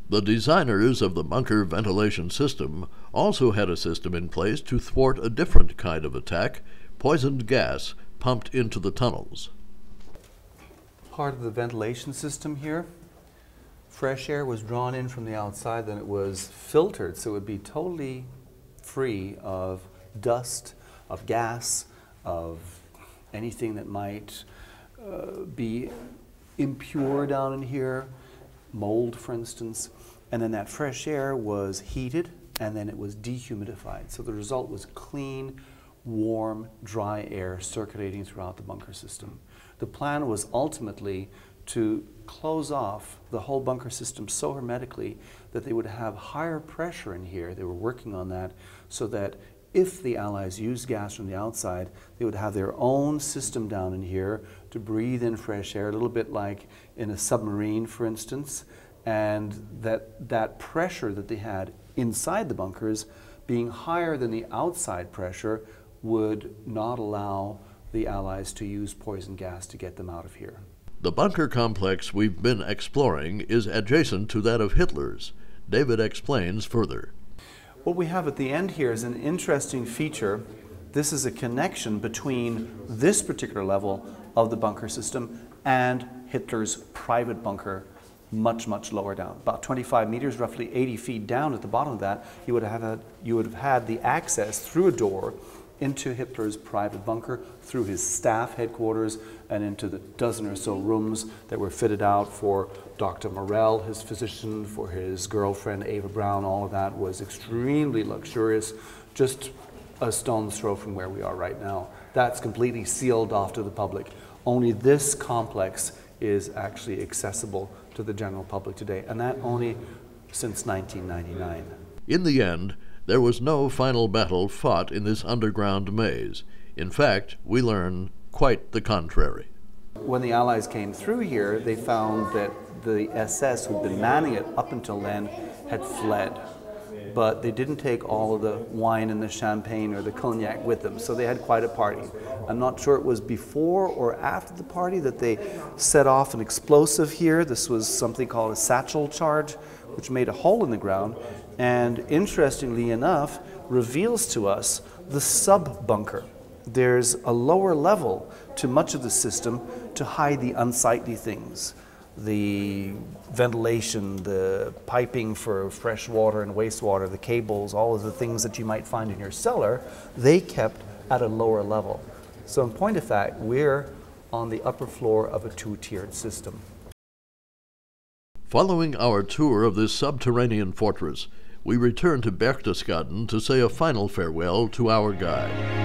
The designers of the bunker ventilation system also had a system in place to thwart a different kind of attack, poisoned gas pumped into the tunnels. Part of the ventilation system here, fresh air was drawn in from the outside, then it was filtered so it would be totally free of dust, of gas, of anything that might be impure down in here, mold for instance, and then that fresh air was heated and then it was dehumidified. So the result was clean, warm, dry air circulating throughout the bunker system. The plan was ultimately to close off the whole bunker system so hermetically that they would have higher pressure in here. They were working on that so that if the Allies used gas from the outside, they would have their own system down in here to breathe in fresh air, a little bit like in a submarine, for instance, and that pressure that they had inside the bunkers being higher than the outside pressure would not allow the Allies to use poison gas to get them out of here. The bunker complex we've been exploring is adjacent to that of Hitler's. David explains further. What we have at the end here is an interesting feature. This is a connection between this particular level of the bunker system and Hitler's private bunker much, much lower down. About 25 meters, roughly 80 feet down at the bottom of that, you would have had the access through a door into Hitler's private bunker, through his staff headquarters, and into the dozen or so rooms that were fitted out for Dr. Morell, his physician, for his girlfriend Ava Braun. All of that was extremely luxurious, just a stone's throw from where we are right now. That's completely sealed off to the public. Only this complex is actually accessible to the general public today, and that only since 1999. In the end, there was no final battle fought in this underground maze. In fact, we learn quite the contrary. When the Allies came through here, they found that the SS who'd been manning it up until then had fled. But they didn't take all of the wine and the champagne or the cognac with them, so they had quite a party. I'm not sure it was before or after the party that they set off an explosive here. This was something called a satchel charge, which made a hole in the ground, and interestingly enough, reveals to us the sub-bunker. There's a lower level to much of the system to hide the unsightly things. The ventilation, the piping for fresh water and wastewater, the cables, all of the things that you might find in your cellar, they kept at a lower level. So in point of fact, we're on the upper floor of a two-tiered system. Following our tour of this subterranean fortress, we return to Berchtesgaden to say a final farewell to our guide.